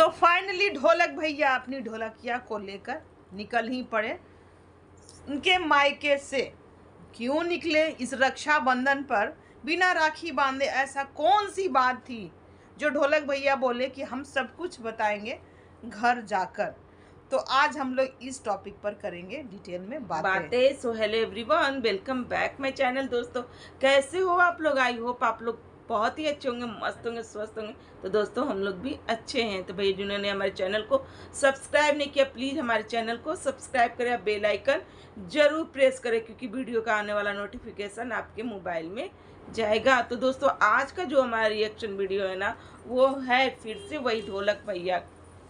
तो फाइनली ढोलक भैया अपनी ढोलकिया को लेकर निकल ही पड़े उनके मायके से। क्यों निकले इस रक्षाबंधन पर बिना राखी बांधे? ऐसा कौन सी बात थी जो ढोलक भैया बोले कि हम सब कुछ बताएंगे घर जाकर? तो आज हम लोग इस टॉपिक पर करेंगे डिटेल में बातें। So hello everyone, welcome back my channel. दोस्तों कैसे हो आप लोग? आई होप आप लोग बहुत ही अच्छे होंगे, मस्त होंगे, स्वस्थ होंगे। तो दोस्तों हम लोग भी अच्छे हैं। तो भाई जिन्होंने हमारे चैनल को सब्सक्राइब नहीं किया, प्लीज़ हमारे चैनल को सब्सक्राइब करें, बेल आइकन जरूर प्रेस करें, क्योंकि वीडियो का आने वाला नोटिफिकेशन आपके मोबाइल में जाएगा। तो दोस्तों आज का जो हमारा रिएक्शन वीडियो है ना, वो है फिर से वही ढोलक भैया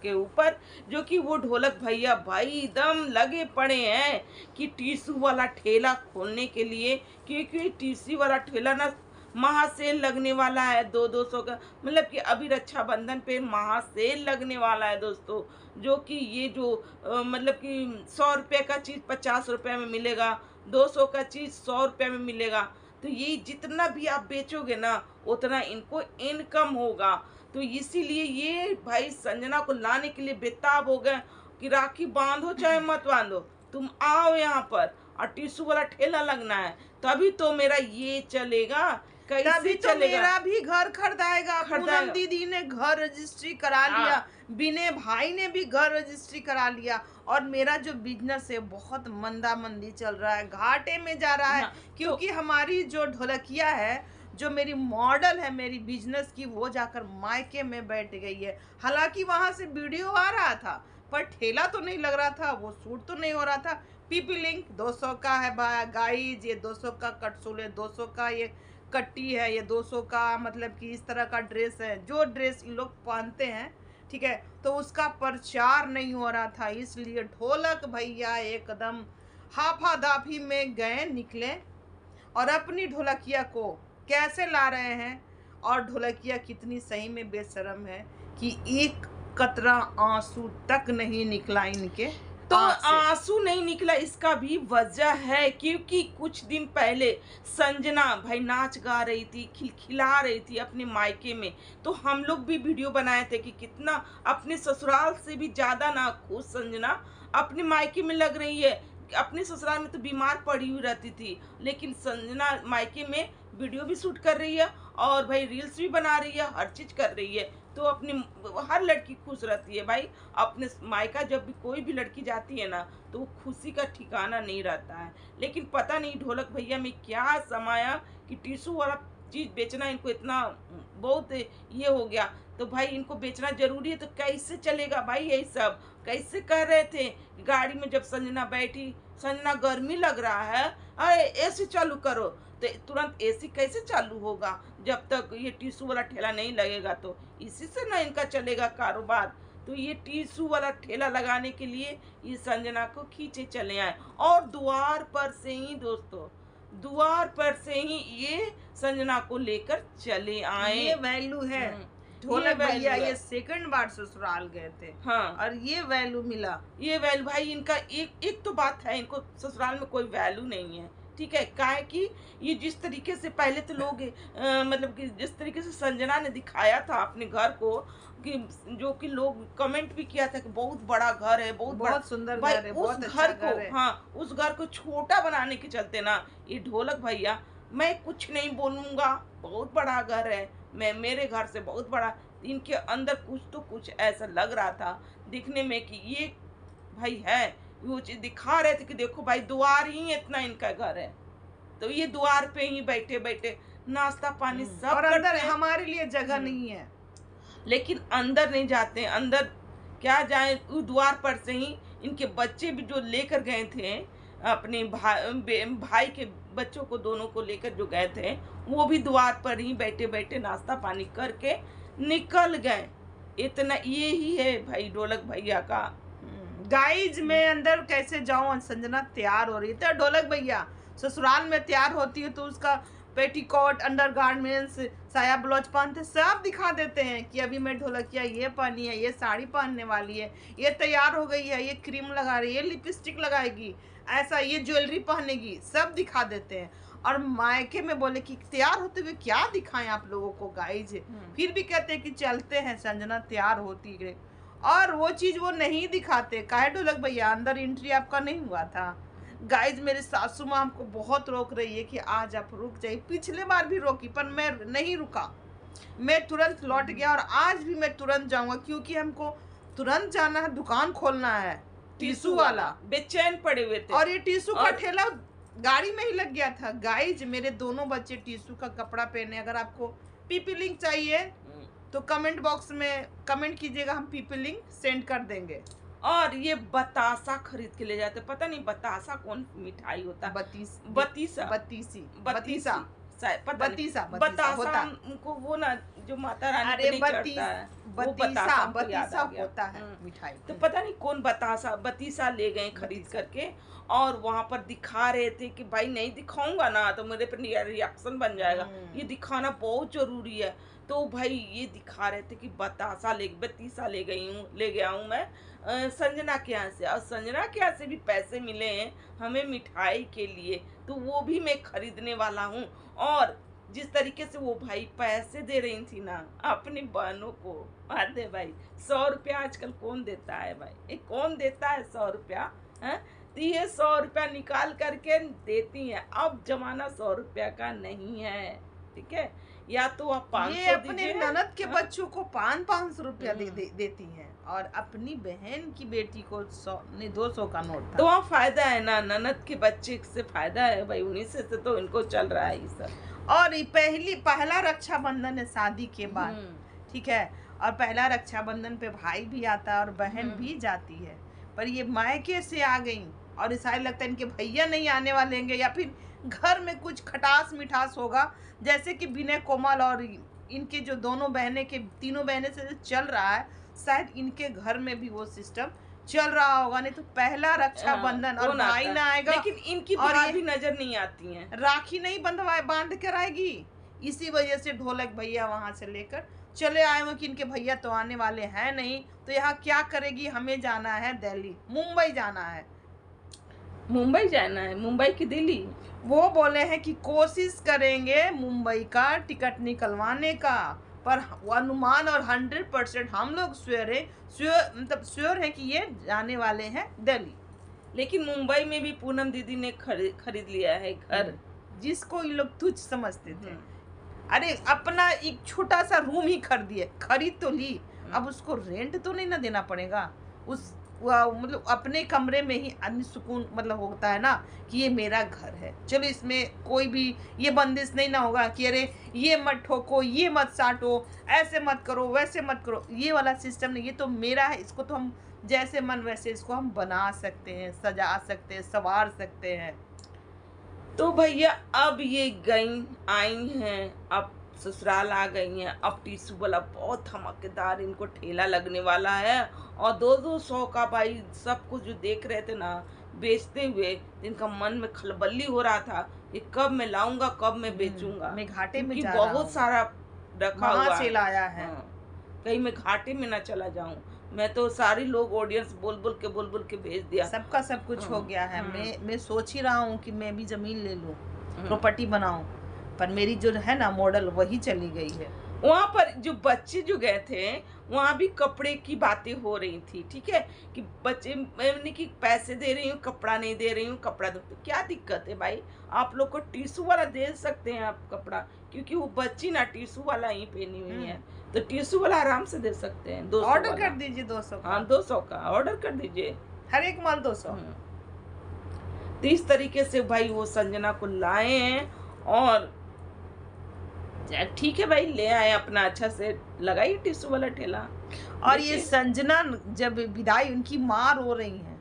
के ऊपर, जो कि वो ढोलक भैया भाई एकदम लगे पड़े हैं कि टिश्यू वाला ठेला खोलने के लिए, क्योंकि टिश्यू वाला ठेला ना महासेल लगने वाला है। 200 का, मतलब कि अभी रक्षाबंधन पे महासेल लगने वाला है दोस्तों। जो कि ये जो मतलब कि 100 रुपये का चीज़ 50 रुपये में मिलेगा, 200 का चीज़ 100 रुपये में मिलेगा। तो ये जितना भी आप बेचोगे ना उतना इनको इनकम होगा। तो इसीलिए ये भाई संजना को लाने के लिए बेताब हो गए कि राखी बांधो चाहे मत बांधो, तुम आओ यहाँ पर और टिश्यू वाला ठेला लगना है, तभी तो मेरा ये चलेगा। तभी तो मेरा भी घर खरीदाएगा। पूनम दीदी ने घर रजिस्ट्री करा लिया, बिने भाई ने भी घर रजिस्ट्री करा लिया, और मेरा जो बिजनेस है बहुत मंदा मंदी चल रहा है, घाटे में जा रहा है। क्योंकि हमारी जो ढोलकिया है, जो मेरी मॉडल है मेरी बिजनेस की, वो जाकर मायके में बैठ गई है। हालांकि वहां से वीडियो आ रहा था पर ठेला तो नहीं लग रहा था, वो सूट तो नहीं हो रहा था। पीपी लिंक 200 का है गाइज, ये 200 का कटसूल है, 200 का ये कट्टी है, ये 200 का, मतलब कि इस तरह का ड्रेस है जो ड्रेस इन लोग पहनते हैं, ठीक है। तो उसका प्रचार नहीं हो रहा था, इसलिए ढोलक भैया एकदम हाफा दाफी में गए निकले और अपनी ढोलकिया को कैसे ला रहे हैं। और ढोलकिया कितनी सही में बेशरम है कि एक कतरा आंसू तक नहीं निकला इनके। तो आंसू नहीं निकला, इसका भी वजह है, क्योंकि कुछ दिन पहले संजना भाई नाच गा रही थी, खिलखिला रही थी अपने मायके में। तो हम लोग भी वीडियो बनाए थे कि कितना अपने ससुराल से भी ज़्यादा ना खुश संजना अपने मायके में लग रही है। अपने ससुराल में तो बीमार पड़ी हुई रहती थी, लेकिन संजना मायके में वीडियो भी शूट कर रही है और भाई रील्स भी बना रही है, हर चीज़ कर रही है। तो अपनी हर लड़की खुश रहती है भाई। अपने मायका जब भी कोई भी लड़की जाती है ना, तो वो खुशी का ठिकाना नहीं रहता है। लेकिन पता नहीं ढोलक भैया में क्या समाया कि टिश्यू वाला चीज़ बेचना इनको इतना बहुत ये हो गया। तो भाई इनको बेचना जरूरी है, तो कैसे चलेगा भाई? यही सब कैसे कर रहे थे गाड़ी में जब संजना बैठी, संजना गर्मी लग रहा है, अरे एसी चालू करो, तो तुरंत एसी कैसे चालू होगा जब तक ये टिश्यू वाला ठेला नहीं लगेगा? तो इसी से ना इनका चलेगा कारोबार। तो ये टिश्यू वाला ठेला लगाने के लिए ये संजना को खींचे चले आए, और द्वार पर से ही दोस्तों, द्वार पर से ही ये संजना को लेकर चले आए। ये वैल्यू है ढोलक भैया। ये सेकंड बार ससुराल गए थे, हाँ, और ये वैल्यू मिला। ये वैल्यू भाई इनका एक तो बात है, इनको ससुराल में कोई वैल्यू नहीं है, ठीक है। काहे कि ये जिस तरीके से पहले तो लोग मतलब कि जिस तरीके से संजना ने दिखाया था अपने घर को, कि जो कि लोग कमेंट भी किया था कि बहुत बड़ा घर है, बहुत सुंदर घर है, बहुत अच्छा घर है। हाँ, उस घर को छोटा बनाने के चलते ना ये ढोलक भैया, मैं कुछ नहीं बोलूँगा, बहुत बड़ा घर है, मैं मेरे घर से बहुत बड़ा। इनके अंदर कुछ तो कुछ ऐसा लग रहा था दिखने में कि ये भाई है, वो चीज़ दिखा रहे थे कि देखो भाई द्वार ही इतना इनका घर है, तो ये द्वार पे ही बैठे बैठे नाश्ता पानी सब और अंदर हमारे लिए जगह नहीं है, लेकिन अंदर नहीं जाते। अंदर क्या जाए, द्वार पर से ही इनके बच्चे भी जो लेकर गए थे, अपने भाई के बच्चों को दोनों को लेकर जो गए थे, वो भी द्वार पर ही बैठे बैठे नाश्ता पानी करके निकल गए। इतना ये ही है भाई ढोलक भैया का। गाइज मैं अंदर कैसे जाऊं? संजना तैयार हो रही थी। ढोलक भैया ससुराल में तैयार होती है तो उसका पेटीकोट, अंडरगारमेंट्स, साया ब्लाउज पहनते सब दिखा देते हैं कि अभी मैं ढोलकिया ये पहनी है, ये साड़ी पहनने वाली है, ये तैयार हो गई है, ये क्रीम लगा रही है, ये लिपस्टिक लगाएगी, ऐसा ये ज्वेलरी पहनेगी, सब दिखा देते हैं। और मायके में बोले कि तैयार होते हुए क्या दिखाएं आप लोगों को गाइज, फिर भी कहते हैं कि चलते हैं। संजना तैयार होती है और वो चीज वो नहीं दिखाते। काहे ढोलक भैया अंदर एंट्री आपका नहीं हुआ था? गाइज मेरे सासू माँ हमको बहुत रोक रही है कि आज आप रुक जाइए। पिछले बार भी रोकी पर मैं नहीं रुका, मैं तुरंत लौट गया और आज भी मैं तुरंत जाऊंगा, क्योंकि हमको तुरंत जाना है, दुकान खोलना है टिश्यू वाला। बेचैन पड़े हुए थे और ये टिश्यू का ठेला गाड़ी में ही लग गया था। गाइज मेरे दोनों बच्चे टिश्यू का कपड़ा पहने। अगर आपको पीपी लिंक चाहिए तो कमेंट बॉक्स में कमेंट कीजिएगा, हम पीपी लिंक सेंड कर देंगे। और ये बतासा खरीद के ले जाते, पता नहीं बतासा कौन मिठाई होता है? बतीसा बतासा हमको वो ना जो माता रानी पे नहीं चढ़ता है, वो बतासा होता है मिठाई। तो पता नहीं कौन बतीसा ले गए खरीद करके, और वहां पर दिखा रहे थे कि भाई नहीं दिखाऊंगा ना तो मेरे पर रिएक्शन बन जाएगा, ये दिखाना बहुत जरूरी है। तो भाई ये दिखा रहे थे कि बतीसा ले गया हूँ मैं संजना के यहाँ से, और संजना के यहाँ से भी पैसे मिले हैं हमें मिठाई के लिए, तो वो भी मैं खरीदने वाला हूँ। और जिस तरीके से वो भाई पैसे दे रही थी ना अपनी बहनों को, आते भाई 100 रुपया आजकल कौन देता है भाई? ये कौन देता है 100 रुपया? तो ये 100 रुपया निकाल करके देती हैं। अब जमाना 100 रुपया का नहीं है, ठीक है? या तो आप 500 ये अपने ननद के बच्चों को 500 रुपया देती हैं, और अपनी बहन की बेटी को 200 का नोट था। तो वहाँ फायदा है ना, ननद के बच्चे से फायदा है भाई, उन्हीं से तो इनको चल रहा है ये सब। और पहला रक्षाबंधन है शादी के बाद, ठीक है? और पहला रक्षाबंधन पे भाई भी आता है और बहन भी जाती है, पर ये मायके से आ गई और ऐसा लगता है इनके भैया नहीं आने वाले हैं, या फिर घर में कुछ खटास मिठास होगा, जैसे कि विनय कोमल और इनके जो दोनों बहनें के तीनों बहनें से जो चल रहा है, शायद इनके घर में भी वो सिस्टम चल रहा होगा। नहीं तो पहला रक्षाबंधन और भाई ना आएगा, लेकिन इनकी और भी नजर नहीं आती हैं, राखी नहीं बांध कर आएगी। इसी वजह से ढोलक भैया वहां से लेकर चले आए हो कि इनके भैया तो आने वाले हैं नहीं, तो यहाँ क्या करेगी? हमें जाना है दिल्ली, मुंबई जाना है। मुंबई की दिल्ली। वो बोले हैं कि कोशिश करेंगे मुंबई का टिकट निकलवाने का, पर अनुमान और 100% हम लोग श्योर है कि ये जाने वाले हैं दिल्ली। लेकिन मुंबई में भी पूनम दीदी ने खरीद लिया है घर, जिसको ये लोग तुच्छ समझते थे। अरे अपना एक छोटा सा रूम ही खरीद तो ली, अब उसको रेंट तो नहीं ना देना पड़ेगा। मतलब अपने कमरे में ही आदमी सुकून मतलब होता है ना कि ये मेरा घर है। चलो इसमें कोई भी ये बंदिश नहीं ना होगा कि अरे ये मत ठोको, ये मत साटो, ऐसे मत करो, वैसे मत करो, ये वाला सिस्टम नहीं। ये तो मेरा है, इसको तो हम जैसे मन वैसे इसको हम बना सकते हैं, सजा सकते हैं, संवार सकते हैं। तो भैया अब ये आई हैं, अब ससुराल आ गई हैं, अब टिश्यू वाला बहुत धमाकेदार इनको ठेला लगने वाला है, और 200 का भाई सब कुछ जो देख रहे थे ना बेचते हुए, जिनका मन में खलबली हो रहा था ये कब मैं लाऊंगा, कब मैं बेचूंगा, मैं घाटे में जा बहुत सारा रखा हुआ से लाया है। कहीं मैं घाटे में ना चला जाऊं। मैं तो सारी लोग ऑडियंस बोल बोल के भेज दिया, सबका सब कुछ हो गया है। मैं सोच ही रहा हूँ कि मैं भी जमीन ले लूं, प्रॉपर्टी बनाऊं, पर मेरी जो है ना मॉडल वही चली गई है। वहाँ पर जो बच्चे जो गए थे वहाँ भी कपड़े की बातें हो रही थी, ठीक है? कि बच्चे मैंने कि पैसे दे रही हूँ, कपड़ा नहीं दे रही हूँ, कपड़ा दो। तो क्या दिक्कत है भाई? आप लोग को टिश्यू वाला दे सकते हैं आप कपड़ा, क्योंकि वो बच्ची ना टिश्यू वाला ही पहनी हुई है, तो टिश्यू वाला आराम से दे सकते हैं। 200 ऑर्डर कर दीजिए 200 हाँ 200 का ऑर्डर कर दीजिए, हर एक माल 200। तो इस तरीके से भाई वो संजना को लाए हैं, और ठीक है भाई ले आए अपना, अच्छा से लगाई टिश्यू वाला ठेला। और ये संजना जब विदाई, उनकी माँ रो रही है,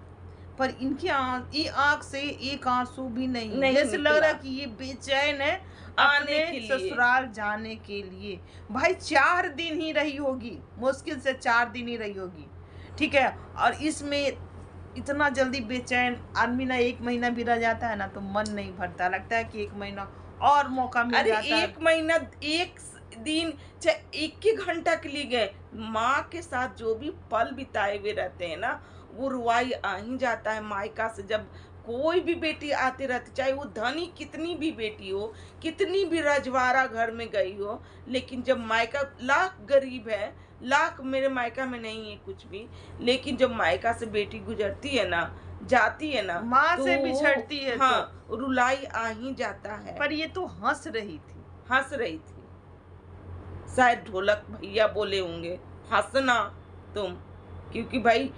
पर इनकी आँख से एक आंसू भी नहीं जैसे लग रहा कि ये बेचैन है अपने ससुराल जाने के लिए। भाई 4 दिन ही रही होगी, मुश्किल से 4 दिन ही रही होगी, ठीक है? और इसमें इतना जल्दी बेचैन आदमी ना, 1 महीना भी रह जाता है ना तो मन नहीं भरता, लगता है कि 1 महीना और मौका मिल जाता है। 1 महीना, 1 दिन, चाहे 1 घंटा के लिए गए, माँ के साथ जो भी पल बिताए हुए रहते हैं ना, वो रुआई आ ही जाता है मायका से। जब कोई भी बेटी आते रहती, चाहे वो धनी कितनी भी बेटी हो, कितनी भी रजवाड़ा घर में गई हो, लेकिन जब मायका लाख गरीब है लाख मेरे मायका में नहीं है कुछ भी, लेकिन जब मायका से बेटी गुजरती है ना, जाती है ना, माँ तो से बिछड़ती है हाँ, रुलाई आ ही जाता है। पर ये तो हंस रही थी। हंस रही थी, शायद ढोलक भैया बोले होंगे हंसना तुम, क्योंकि भाई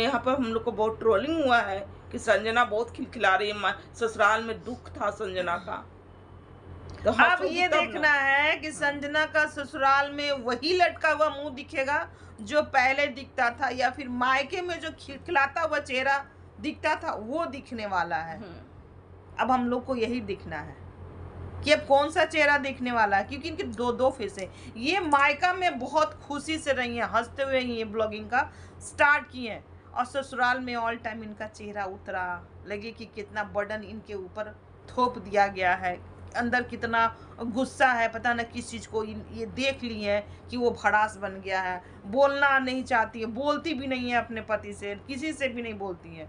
यहाँ पर हम लोग को बहुत ट्रोलिंग हुआ है कि संजना बहुत खिलखिला रही है, ससुराल में दुख था संजना का। तो अब ये देखना है कि संजना का ससुराल में वही लटका हुआ मुंह दिखेगा जो पहले दिखता था, या फिर मायके में जो खिलखिलाता हुआ चेहरा दिखता था वो दिखने वाला है। अब हम लोग को यही दिखना है कि अब कौन सा चेहरा दिखने वाला है, क्योंकि इनके दो फेस है। ये मायका में बहुत खुशी से रही हैं, हंसते हुए ही ये ब्लॉगिंग का स्टार्ट किए हैं, और ससुराल में ऑल टाइम इनका चेहरा उतरा, लगे कि कितना बर्डन इनके ऊपर थोप दिया गया है, अंदर कितना गुस्सा है, पता न किस चीज़ को ये देख ली है कि वो भड़ास बन गया है, बोलना नहीं चाहती है, बोलती भी नहीं है अपने पति से, किसी से भी नहीं बोलती है।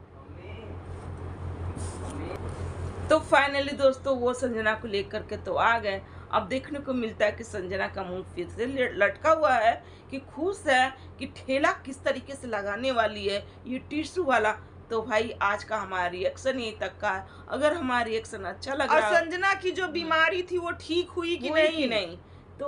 तो फाइनली दोस्तों वो संजना को लेकर के तो आ गए। अब देखने को मिलता है कि संजना का मुंह फिर से लटका हुआ है, कि खुश है कि ठेला किस तरीके से लगाने वाली है ये टिश्यू वाला। तो भाई आज का हमारा रिएक्शन यही तक का है। अगर हमारा रिएक्शन अच्छा लग रहा है, और संजना की जो बीमारी थी वो ठीक हुई कि नहीं, तो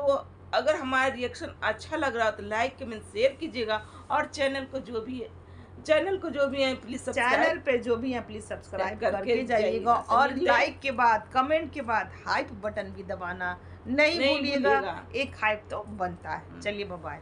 अगर हमारा रिएक्शन अच्छा लग रहा है तो लाइक कमेंट शेयर कीजिएगा, और चैनल को जो भी है प्लीज चैनल पे जो भी है प्लीज सब्सक्राइब करके जाइएगा, और लाइक के बाद कमेंट के बाद हाइप बटन भी दबाना नहीं भूलिएगा। एक हाइप तो बनता है। चलिए बाय बाय।